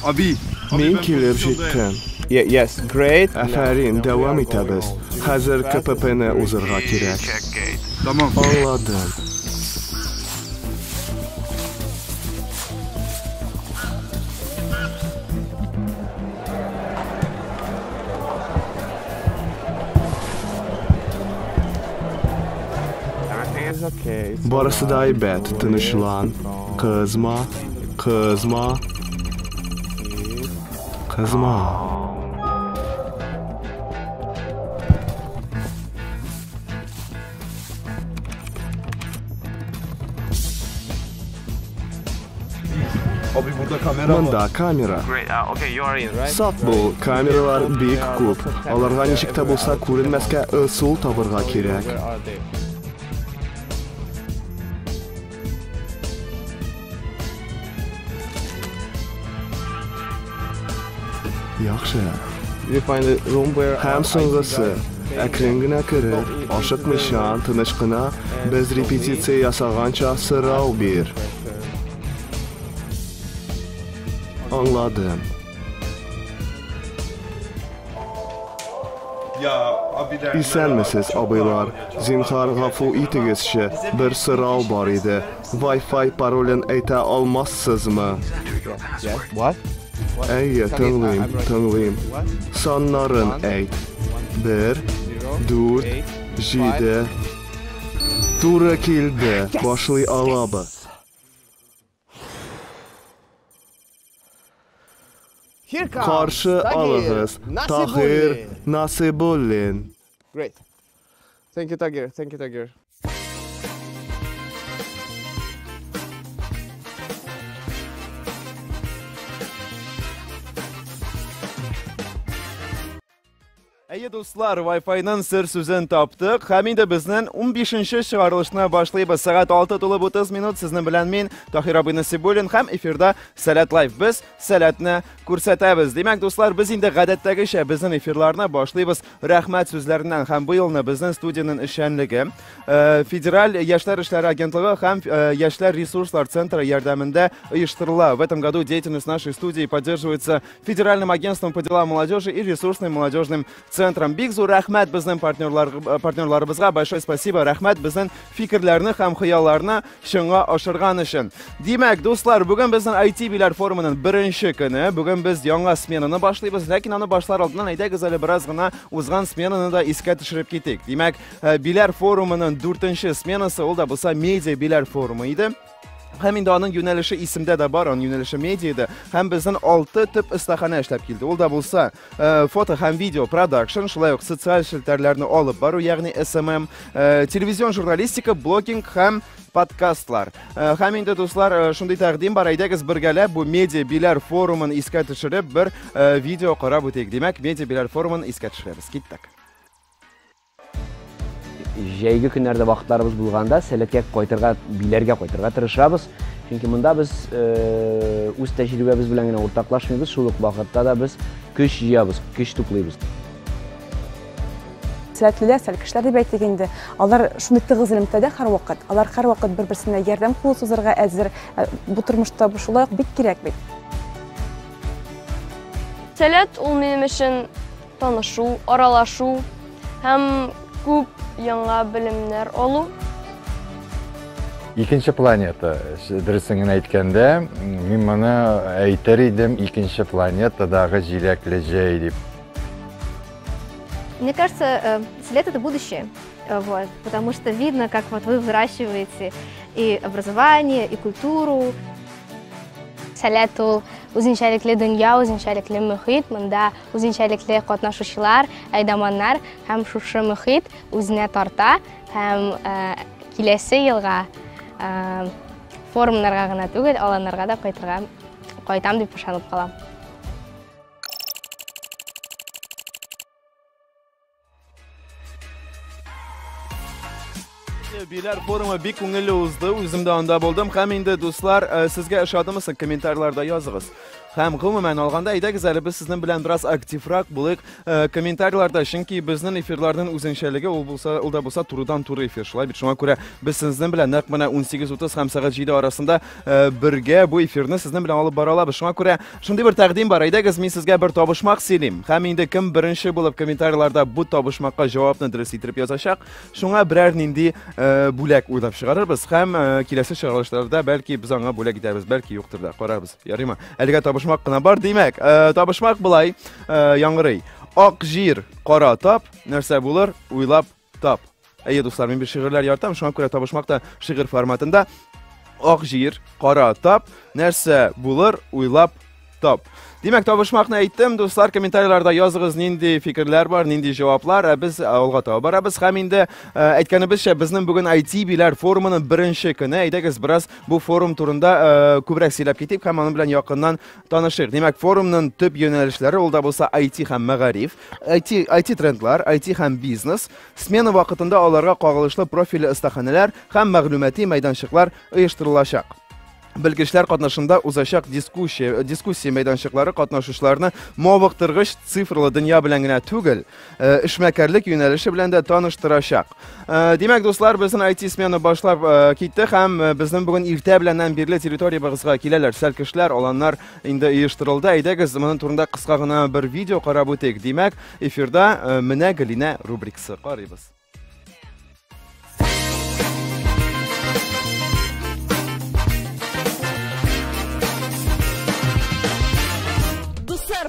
Abi. Men kelib jetdim. Yes, great. Aferin, devam etamiz. Hazır KPP'ni uzurga kerak. Tamam. Anladım. Barısı da aybet, tınışlan. Kızma. Abi burada kamera var. Bunda kamera. Okay, you are in, right? Saf bul, kameralar büyük көп. Аларга ничек булса күренмәскә ысул табырга кирәк. Where are they? Яхшы. You find a room where Һәм соңгысы, әкрен генә кереп, ашыкмыйчан, тыныч кына без репетиция ясаганча сорау бир. Anladım. Ya abiler. İsənmisiz abilar, zinhar ğafu itigizçi bir sırau var idi. Wi-Fi parolun əйтə almazsızmı? Yes. What? Əyə, tınlayım. Sanların əйт. 1, 4, 7. Tura kildi, başlay alabı. Karşı alığız, Tahir Nasibullin. Great. Thank you, Tagir. Әйе достар, Wi-Fi-нан сыр сүзен таптык. Һәм инде безнең 15-нче чыгарылышны башлыйбыз. Сәгать 6:30 минут. Сезнең белән мин Тахир абый Насибуллин һәм эфирда Сәләт Лайв. Без Сәләтне күрсәтәбез. Димәк, достар, без инде гадәттәгечә безнең эфирларны башлыйбыз. Рәхмәт сүзләреннән һәм бу елны безнең студиянең эшчәнлеге Федераль яшьләр эшләре агентлыгы һәм яшьләр ресурслар центры ярдәмендә оештырыла. В этом году деятельность нашей студии поддерживается Федеральным агентством по делам молодежи и ресурсным молодежным центром. Бик зур рәхмәт безнең партнерларыбызга. Большое спасибо. Рәхмәт безнең фикерләрне һәм хыялларны чынга ашырган өчен. Димәк, дуслар, бүген безнең IT биләр форумының беренче көне. Бүген без яңа сменаны башлыйбыз. Ләкин аны башлар алдыннан әйдәгез әле бераз гына узган сменаны да искә төшереп китик. Димәк, биләр форумының 4-нче сменасы ул да булса медиа биләр форумы иде. Һәм инде аның юнәлеше исемдә дә бар, аның юнәлеше медиада. Һәм безнең 6 төп остахана эшләп килде. Ул да булса фото һәм видео продакшн, шулай ук социаль челтәрләрне алып бару, ягъни SMM, телевизион журналистика, блогинг һәм подкастлар. Һәм инде дуслар, шундый тәкъдим бар. Әйдәгез бергәләп бу медиа биләр форумын искә төшереп бер видео карап үтик. Димәк, медиа биләр форумын искә төшерәбез. Киттек. Жәйге көннәрдә вакытларыбыз булганда сәләткә кайтырга, биләргә кайтырга тырышабыз. Чөнки монда без үз тәҗрибәбез белән генә уртаклашмыйбыз, шул ук вакытта да без көч җыябыз, көч туплыйбыз. Сәләтлеләр, сәлкешләр дип әйтик инде. Алар шундый тыгыз элемтәдә һәрвакыт. Алар һәрвакыт бер-берсенә ярдәм кулы сузарга әзер. Бу тормышта шулай ук бик кирәк бит. Сәләт ул минем өчен танышу, аралашу һәм күп яңа белемнәр алу. Икенче планета, дөресен әйткәндә, мин моны әйтер идем, икенче планетадагы җиләкле җәй дип. Мне кажется, Сәләт — это будущее, вот, потому что видно, как вот вы выращиваете и образование, и культуру. Сәләт ул үзенчәлекле дөнья, үзенчәлекле мөхит, монда үзенчәлекле катнашучылар, айдаманнар һәм шушы мөхит үзенә тарта һәм киләсе елга форумнарга гына түгел, аланнарга да кайтам дип ышанып калам. Биләр форумы бик күңелле узды, үзем дә анда булдым. Һәм инде дуслар, сезгә ошадымы, комментарийларда языгыз. һәм гомумән алганда әйдәгез әле без сезнең белән бераз активрак булыйк комментарийларда, чөнки безнең эфирларның үзенчәлеге ул да булса турыдан-туры эфир. Шулай бит, шуңа күрә без сезнең белән нәкъ менә 18:30 һәм сәгать 7 арасында бергә бу эфирне сезнең белән алып бара алабыз. Шуңа күрә шундый бер тәкъдим бар. Әйдәгез, мин сезгә бер табышмак сөйлим. Һәм инде кем беренче булып комментарийларда бу табышмакка җавапны дөрес итеп язачак, шуңа берәр нинди бүләк уйлап чыгарырбыз һәм киләсе чыгарылышларда бәлки без аңа бүләк итәбез, бәлки юктыр да, карарбыз. Ярыймы? Әлегә табышмак кына бар, димәк. Табышмак булай, яңгырый. Ак җир, кара тап, нәрсә булыр? Уйлап тап. Әйе, дуслар, мин бер шигырьләр яратам, шуңа күрә табышмак та шигырь форматында. Ак җир, кара тап, нәрсә булыр? Уйлап тап. Димәк, табышмакны әйттем, дуслар, комментарийларда языгыз, нинди фикерләр бар, нинди җаваплар, без алга таба барабыз. Һәм инде әйткәнебезчә, безнең бүгін IT-биләр форумының беренче көне, әйдәгез бераз бу форум турында күбрәк сөйләп китик һәм аның белән якыннан танышыйк. Димәк, форумның төп юнәлешләре ул да булса IT һәм мәгариф, IT трендлар, IT һәм бизнес, смена вакытында аларга кагылышлы профильле остаханәләр һәм мәгълүмати мәйданчыклар оештырылачак. Белгечләр катнашында узачак дискуссия мәйданчыклары катнашучыларны мавыктыргыч цифрлы дөнья белән генә түгел, эшмәкәрлек юнәлеше белән дә таныштырачак. Димәк, дуслар, безнең IT смена башлап китте һәм безнең бүген иртә беләннән бирле территориябызга киләләр сәл кешеләр, аланнар инде оештырылды. Әйдәгез, моның турында кыска гына бер видео карап үтик. Димәк, эфирда менә Галина рубрикасы карыйбыз.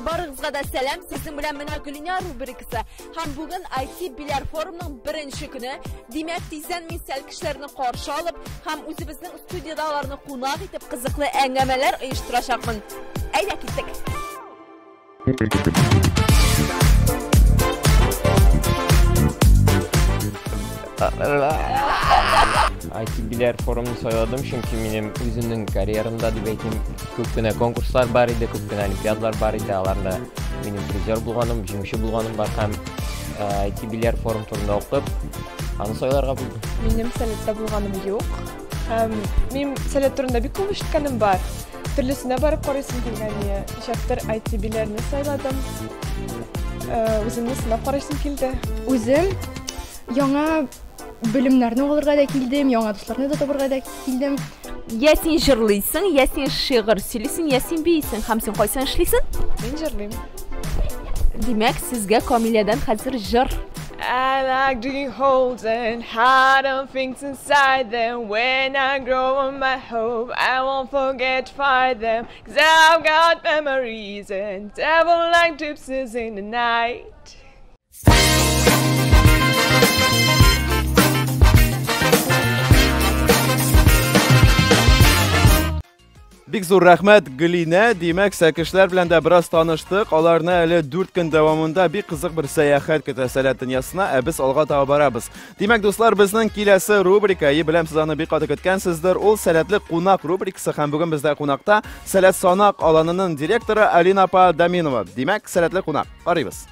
Барыгызга да сәлам, сезнең белән менә Галина рубрикасы. Һәм бүген IT-биләр форумының беренче көне. Димәк, тиздән мин сәл кешеләрне каршы алып, һәм үзебезнең студиядә аларны кунак итеп кызыклы әңгәмәләр оештырачакмын. Әйдә киттек. IT-биләр форумын сайладым, чөнки минем үземнең карьерамда дип әйтим, күп кенә конкурслар бар иде, күп кенә олимпиадалар бар иде, аларда минем призер булганым, җиңүче булганым бар һәм IT-биләр форум турында укып, аны сайларга булдым. Минем сәләттә булганым юк. Һәм мин сәләт турында бик күп ишеткәнем бар. Төрлесенә барып карыйсым килгән. Шәптер IT-биләрне сайладым. Үземне сынап карыйсым килде. Үзем яңа белемнәрне алырга да килдем, яңа дусларны да табырга да килдем. Я син җырлыйсың, я син шигырь сөйлисең, я син бийсең, һәм син кайсын эшлисең? Мин җырлыйм. Димәк, сезгә Камиләдән хәзер җыр. I like digging holes and hiding things inside them. When I grow on my hope, I won't forget to find them. 'Cause I've got memories and devil like gypsies in the night. Бик зур рәхмәт Галина. Димәк, сәкешләр белән дә бераз таныштык. Аларны әле 4 көн дәвамында бик кызык бер сәяхәт көтә сәләт дөньясына, без алга таба барабыз. Димәк, дуслар, безнең киләсе рубрика, беләм сез аны бик каты көткәнсездер. Ул сәләтле кунак рубрикасы һәм бүген бездә кунакта сәләт санак аланының директоры Алина апа Даминова. Димәк, сәләтле кунак. Карыйбыз.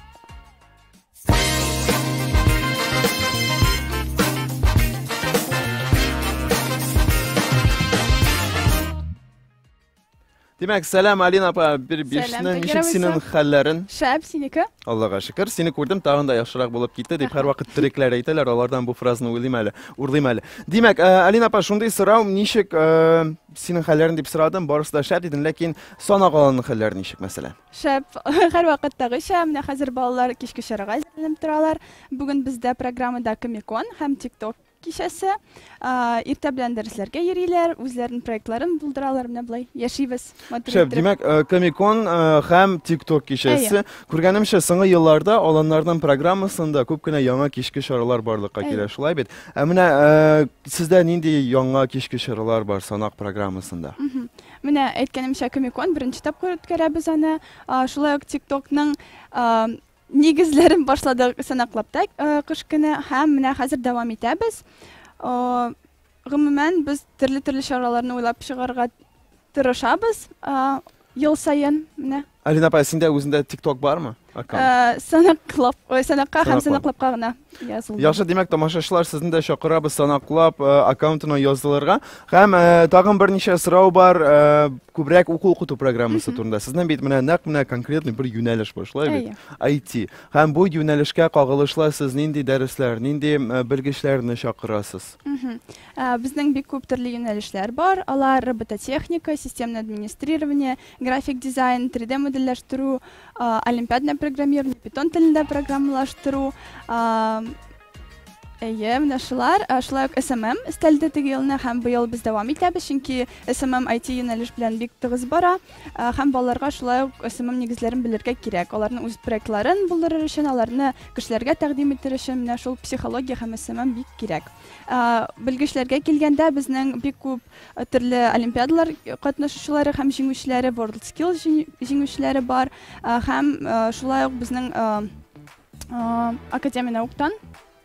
Димәк, сәлам Алина апа, bir ничек синең хәлләрең? Шәп, синеке? Аллага шөкер. Сине күрдем, тагын да яхшырак булып китте дип һәр вакыт төрекләр әйтәләр, алардан бу фразаны уйлыйм әле. Димәк, Алина апа, шундый сорау, ничек синең хәлләрең дип сорадым, барысы да шәп дидең, ләкин санак аланның хәлләре ничек мәсәлән? Шәп, һәр вакыттагыча, менә хәзер балалар кичке чарага әзерләнеп торалар. Бүген бездә программада Комикон һәм TikTok кичәсе, иртә белән дәресләргә йөриләр, үзләренең проектларын булдыралар, менә булай яшибез. Шәп, димәк, Комикон һәм TikTok кичәсе. Күргәнемчә, соңгы елларда аланнарның программасында күп кенә яңа кичке чаралар барлыкка килә, шулай бит. Менә сездә нинди яңа кичке чаралар бар санак программасында? Менә әйткәнемчә, Комикон беренче тапкыр үткәрәбез аны. Шулай ук TikTokның нигезләрен башладык санаклап та кыш көне һәм менә хәзер дәвам итәбез. Гомумән без төрле чараларны уйлап чыгарга тырышабыз ел сайын менә. Алина апа, синдә үзендә TikTok бармы? Санаққа һәм санаклапка гына язылды. Яхшы, димәк, тамашачылар, сезне дә чакырабыз санаклап аккаунтына язылырга. Һәм тагын берничә сорау бар, күбрәк укыту программасы турында. Сезнең бит менә конкретный бер юнәлеш башлай бит. IT. Һәм бу юнәлешкә кагылышлы сез нинди дәресләр, нинди белгечләрне чакырасыз? Безнең бик күп төрле юнәлешләр бар. Алар робототехника, системное администрирование, график дизайн, 3D модельләштерү, олимпиадное программирование, Python телендә программалаштыру, менә шулар, шулай ук SMM өстәлде теге елны һәм быел без дәвам итәбез, чөнки SMM IT юнәлеш белән бик тыгыз бара, һәм балаларга шулай ук SMM нигезләрен белергә кирәк. Аларның үз проектларын булдырыр өчен, аларны кешеләргә тәкъдим итер өчен менә шул психология һәм SMM бик кирәк. Белгечләргә килгәндә безнең бик күп төрле олимпиадалар катнашучылары һәм җиңүчеләре, World Skills җиңүчеләре бар, һәм шулай ук безнең академия науктан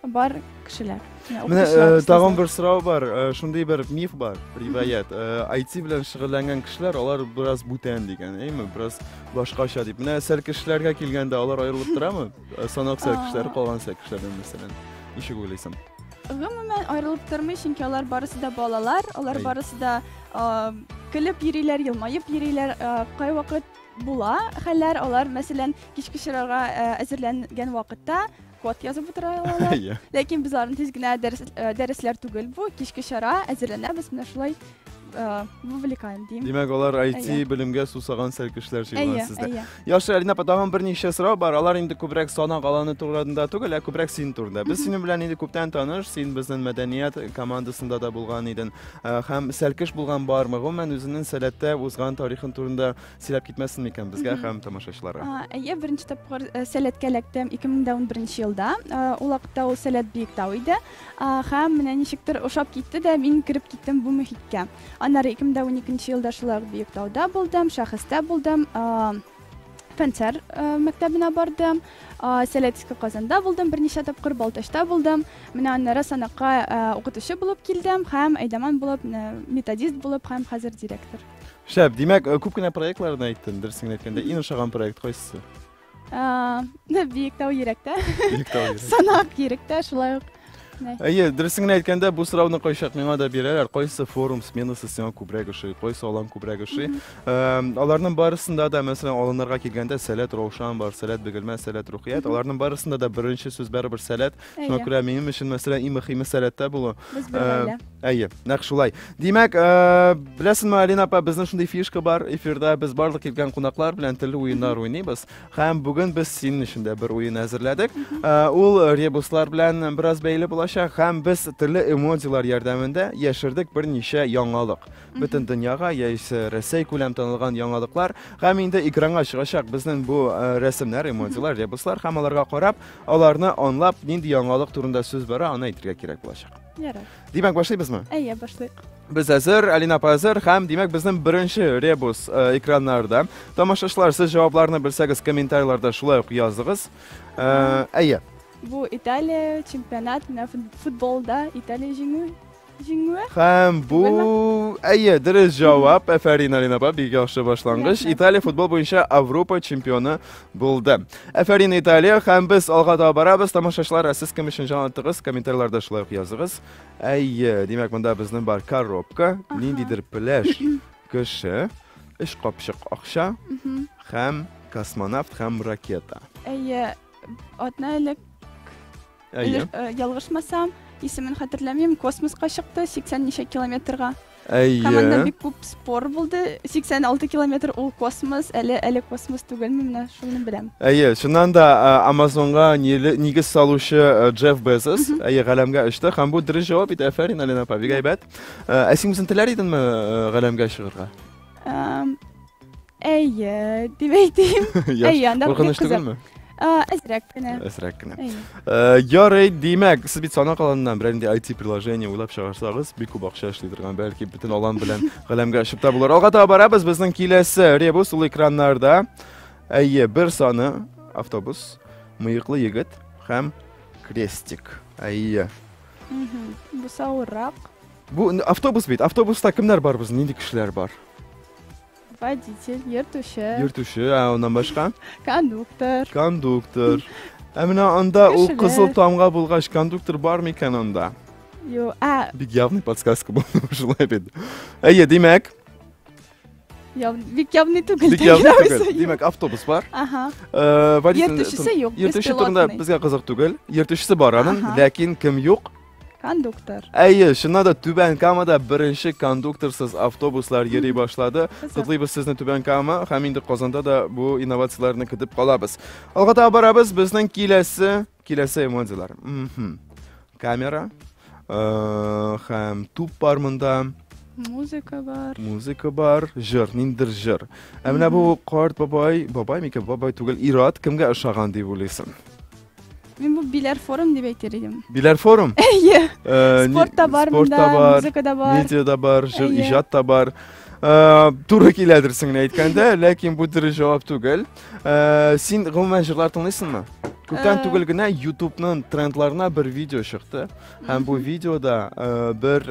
бар кешеләр. Менә тагын бер сорау бар, шундый бер миф бар, риваят. IT белән шөгыльләнгән кешеләр, алар бераз бүтән дигән, әйме? Бераз башкача дип. Менә сәл кешеләргә килгәндә алар аерылып торамы? Санак сәл кешеләр, калган сәл кешеләрдән мәсәлән. Ничек уйлыйсың? Гомумән аерылып тормый, чөнки алар барысы да балалар, алар барысы да көлеп йөриләр, елмаеп йөриләр, кай вакыт була хәлләр, алар мәсәлән кичке чырага әзерләнгән вакытта код язып утыра алалар. Ләкин без аларны тиз генә дәресләр түгел бу, кичке чара әзерләнәбез, менә шулай вовлекаем дим. Димәк, алар IT белемгә сусаган сәл кешеләр җыйган сездә. Яхшы, Алина, тагын берничә сорау бар. Алар инде күбрәк санак аланы турында түгел, күбрәк син турында. Без синең белән инде күптән таныш, син безнең мәдәният командасында да булган идең. Һәм сәлкеш булган бармы? Гомумән үзенең сәләттә узган тарихын турында сөйләп китмәсен микән безгә һәм тамашачыларга? Беренче тапкыр сәләткә эләктем 2011 елда. Ул вакытта ул сәләт Биектау иде. Һәм менә ничектер ошап китте дә мин кирип киттем бу мөхиткә. Аннары 2012 елда шулай Биектауда булдым, Шәхестә булдым, Фәнсәр мәктәбенә бардым, Сәләтскә Казанда булдым, берничә тапкыр Балтачта булдым. Менә аннары санакка укытучы булып килдем һәм әйдәман булып, методист булып һәм хәзер директор. Шәп, димәк, күп кенә проектларны әйттең, дөресен әйткәндә, иң ошаган проект кайсы? Биектау йөрәктә. Санак йөрәктә шулай ук. Әйе, дөресен әйткәндә, бу сорауны кайчак миңа да бирәләр. Кайсы форум сменасы сиңа күбрәк ошый, кайсы алан күбрәк ошый. Аларның барысында да, мәсәлән, алынырга килгәндә Сәләт Раушан бар, Сәләт Бөгелмә, Сәләт Рухият. Аларның барысында да беренче сүз барыбер Сәләт. Шуңа күрә минем өчен мәсәлән иң мөһиме Сәләттә булу. Әйе, нәкъ шулай. Димәк, беләсеңме, Алина апа, безнең шундый фишка бар, эфирда без барлык килгән кунаклар белән төрле уеннар уйныйбыз. Һәм бүген без синең өчен дә бер уен әзерләдек. Ул ребуслар белән бераз бәйле һәм без төрле эмоциялар ярдәмендә яшердек берничә яңалык. Бөтен дөньяга яисә Россия күләм танылган яңалыклар һәм инде экранга чыгачак безнең бу рәсемнәр, эмоциялар, ребуслар һәм аларга карап, аларны аңлап, нинди яңалык турында сүз бара, аны әйтергә кирәк булачак. Димәк, башлыйбызмы? Әйе, башлыйк. Без әзер, Алина апа әзер, һәм димәк безнең беренче ребус экраннарда. Тамашачылар, сез җавапларны белсәгез, комментарийларда шулай ук языгыз. Әйе. Бу Италия чемпионат, футболда Италия җиңүе. Һәм бу әйе, дөрес җавап. Афәрин, Алина апа, бик яхшы башлангыч. Италия футбол буенча Авропа чемпионы булды. Афәрин, Италия, һәм без алга да барабыз. Тамашачылар, сез кем өчен җанатыгыз, комментарийларда шулай ук языгыз. Әйе, димәк, монда безнең бар коробка, ниндидер пляж, кеше, 3 капчык акча һәм космонавт һәм ракета. Әйе, атна элек ялгышмасам, исемен хәтерләмим, космоска чыкты 80 ничә километрга. Һәм анда бик күп спор булды. 86 километр ул космос, әле космос түгелме, менә шуны беләм. Әйе, шуннан да Амазонга нигез салучы Джефф Безос галәмгә очты һәм бу дөрес җавап иде. Афәрин, Алина апа, бик әйбәт. Син үзең теләр идеңме галәмгә чыгарга? Әйе, дип әйтим. Әйе, анда куркыныч түгелме? Әзрәк кенә. Әзрәк кенә. Ярый, димәк, сез бит санак аланнан бер инде IT приложение уйлап чыгарсагыз, бик күп акча эшли торган, бәлки бөтен алан белән галәмгә чыгып та булыр. Алга таба барабыз, безнең киләсе ребус ул экраннарда. Әйе, бер саны автобус, мыеклы егет һәм крестик. Әйе. Бу савыррак. Бу автобус бит. Автобуста кемнәр бар безнең? Нинди кешеләр бар? Водитель, yırtuşu, Yürtüşü, ondan başka? konduktor. Konduktor. Emine anda o Kişiler. kızıl tamga bulgaç konduktor var mı iken onda? Yo, Bir явный подсказка bulmuş желаю bedi. Eye demek, bik явный түгел. bir явный tugul. Demek avtobus var. Aha. Yırtüşüsü yok, Yırtüşü bespilotный. turunda bizga qiziq tugul. Yırtüşüsü var anın, Aha. lakin kim yok? Konduktor. Eye, şuna da Tüben Kama'da birinci konduktorsuz avtobuslar yeri başladı. Kutlayız sizni Tüben Kama. Hem indi Qozonda da bu innovatsiyalarni kutib qolamiz. Alg'ata boramiz bizning kelasi emotsiyalar. Kamera, hem tub bor bunda. Muzika bor, jir, nindir jir. Mana bu qort boboymikan, boboy tugul, Irod kimga o'xshagan deb o'ylaysan? Men bu Bilar Forum deb aytar edim. Bilar Forum? Iya. Sportda bor, muzikada bor, videoda bor, ijodda bor. To'g'ri keladirsin aytganda, lekin bu diri javob tugul. Sen umuman jurlar tinglaysizmi? Ko'pdan tugulgina YouTube'ning trendlarına bir video chiqdi. Ham bu videoda bir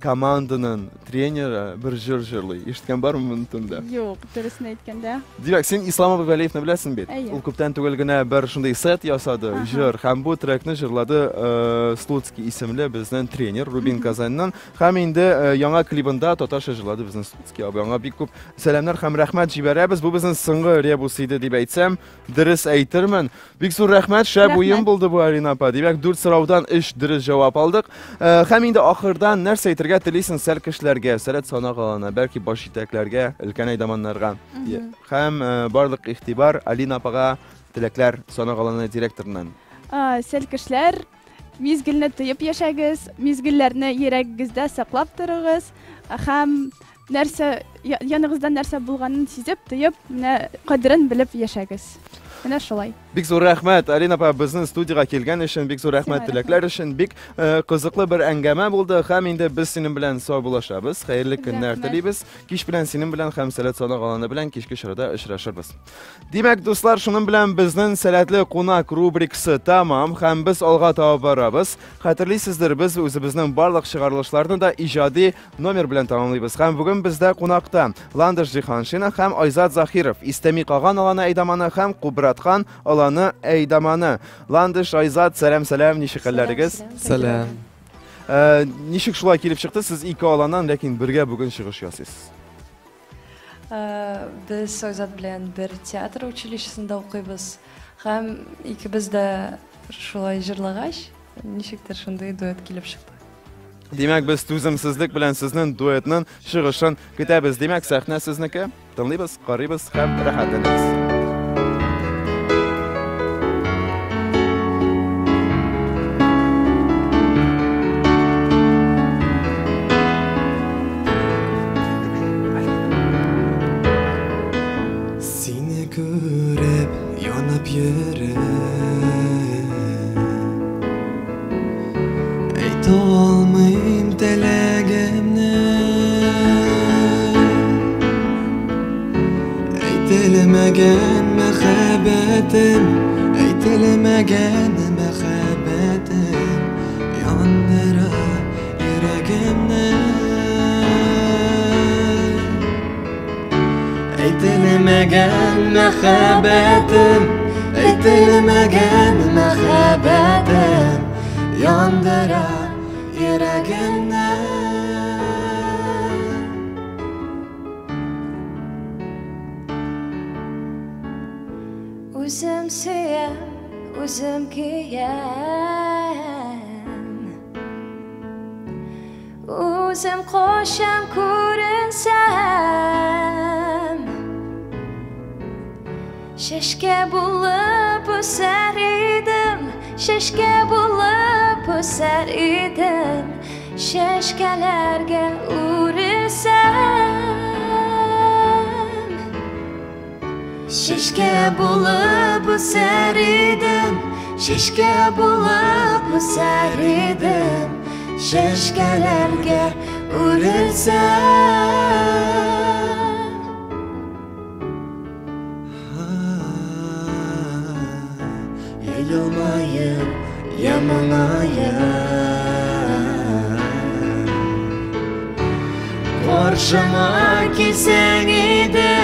komandanın treneri bir jir eshitgan bormi buni tunda? Yo'q, to'g'risini aytganda. Demak, sen Islom Abuvaliyevni bilasizmi bet? Ayyo. U ko'pdan tugulgina bir shunday set yasadi, jir. Ham bu trekni jirladi Slutsky ismli bizning trener Rubin Kazandan. Ham endi yangi klibida to'tash jirladi bizning Slutsky abi. Yangi bir ko'p salomlar ham rahmat jibaramiz. Bu bizning so'nggi rebus edi deb aytsam, diris aytirman. Bek zo'r rahmat, shab o'yin bo'ldi bu Arina apa. Demak, 4 so'rovdan diris javob oldik. Ham endi oxirdan narsa aytirga tilaysan sal kishilarga, salat sonaqalana, balki bosh yetaklarga, ilkan aydamonlarga. Ham barliq e'tibor Alina apaga tilaklar sonaqalana direktoridan. Sal kishilar mezgilni tuyib yashagiz, mezgillarni yuragingizda saqlab turig'iz. Ham narsa yaningizda narsa bo'lganini sezib, tuyib, qadrin bilib yashagiz. Mana shulay. Bek zo'r rahmat Alina apa bizning studiyaga kelgan uchun, bek zo'r rahmat tilaklar uchun. Bek qiziqli bir angama bo'ldi. Ham endi biz sening bilan sog' bo'lashamiz. Xayrli kunlar tilaymiz. Kish bilan sening bilan ham salat sonaqalana bilan kechki shirada uchrashamiz. Demak, do'stlar, shuning bilan bizning salatli qo'noq rubrikasi tamom. Ham biz olg'a tavab boramiz. Xatirlaysizlar, biz o'zimizning barliq chiqarilishlarni da ijodiy nomer bilan tamomlaymiz. Ham bugun bizda qo'noqda Landish Jihonshina ham Oyzat Zahirov, Istami qolgan olani aydamani ham Qubratxon olani aydamani. Landish, Oyzat, salam, nishqallaringiz? Salam. Nishq shulay kelib chiqdi, siz ikki olandan lekin birga bugun chiqish yasaysiz. Biz Oyzat bilan bir teatr uchilishida o'qiymiz. Ham ikkimizda shulay jirlag'ash, nishqdir shunday duet kelib chiqdi. Demak, biz tuzimsizlik bilan sizning duetning chiqishini kutamiz. Demak, sahna sizniki. Tinglaymiz, qaraymiz, ham rohatlanamiz. Seni ko'rib yonib ayta olmayim tilagimni, aytilmagan muhabbatim, aytilmagan muhabbatim yondirar yuragimni. Aytilmagan muhabbatim, aytilmagan muhabbatim yondirar yuragimni. O'zim suyam, o'zim kuyam, o'zim qo'sham ko'rinsam, shashka bo'lib o'sar edim, shashka bo'lib o'sar edim, shashkalarga urilsam, shashka bo'lib o'sar edim, shashka bo'lib o'sar edim, shashkalarga urilsam. Yayılmayım yamanayım, Karşıma kelsen ide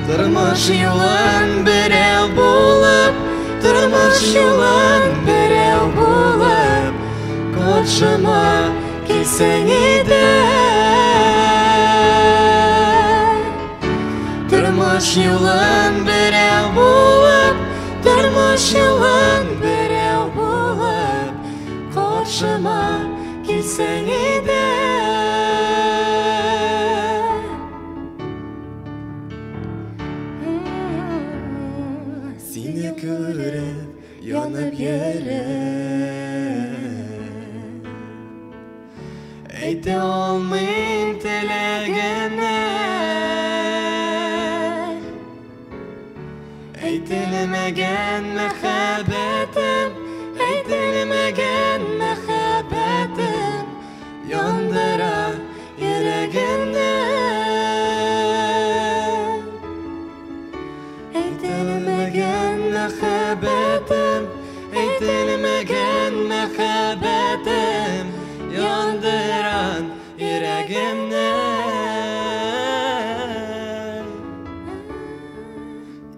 Turmuş yolun birev bulup Turmuş yolun birev bulup Karşıma kelsen ide Turmuş yolun birev bulup Turmuş yolun birev bulup Karşıma kelsen ide Seni görüp yanıp yerim Eyte olmayayım dilegene Eytilemegen mehabetim Eytilemegen mehabetim Yandıra yüreğimde Eytilemegen mehabetim Eytilemegen mehabetim Yandıran yüreğimde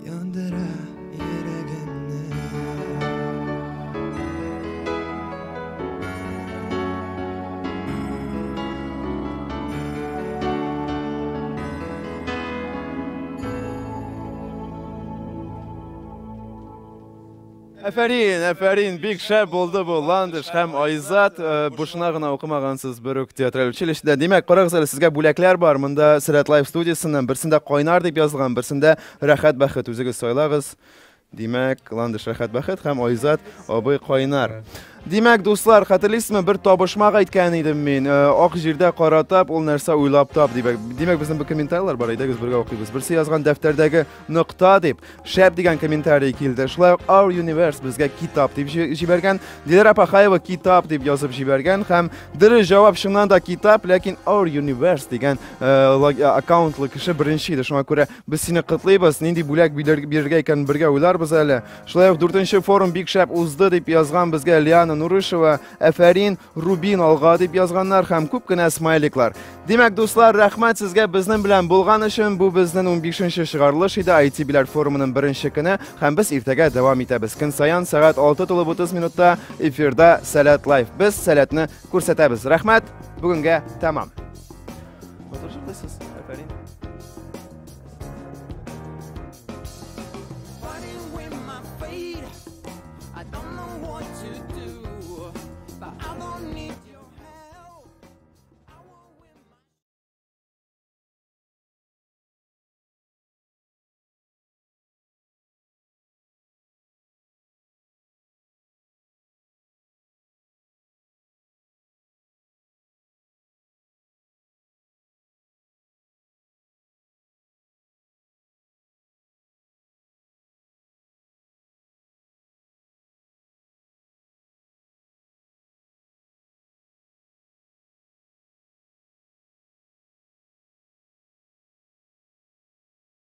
Yandıra yüreğimde Әфәрин, бик шәп булды бу Ландыш һәм Айзат. Бушына гына укымагансыз бөрек театраль училищеда. Димәк, карагыз әле, сезгә бүләкләр бар. Монда Сәләт Лайф студиясыннан берсендә Кайнар дип язылган, берсендә Рәхәт Бәхет. Үзегез сайлагыз. Димәк, Ландыш Рәхәт Бәхет һәм Айзат абый Кайнар. Димәк, дуслар, хәтерлисезме, бер табышмак әйткән идем мин. Ак җирдә каратап, ул нәрсә уйлап тап дип. Димәк, безнең бу комментарийлар бар, әйдәгез бергә укыйбыз. Берсе язган дәфтәрдәге нокта дип, шәп дигән комментарий килде. Шулай ук Our Universe безгә китап дип җибәргән. Диләрә Пахаева китап дип язып җибәргән һәм дөрес җавап шуннан да китап, ләкин Our Universe дигән аккаунтлы кеше беренче иде. Шуңа күрә без сине котлыйбыз. Нинди бүләк бирергә икән бергә уйларбыз әле. Шулай ук 4нче форум бик шәп узды дип язган безгә Лиана Нурышева, Әфәрин, Рубин алга дип язганнар һәм күп кенә смайликлар. Димәк, дуслар, рәхмәт сезгә безнең белән булган өчен. Бу безнең 15нче чыгарылыш иде IT Биләр форумының беренче көне һәм без иртәгә дәвам итәбез. Көн саян сәгать 6:30 минутта эфирда Сәләт Лайф. Без Сәләтне күрсәтәбез. Рәхмәт. Бүгенгә тәмам.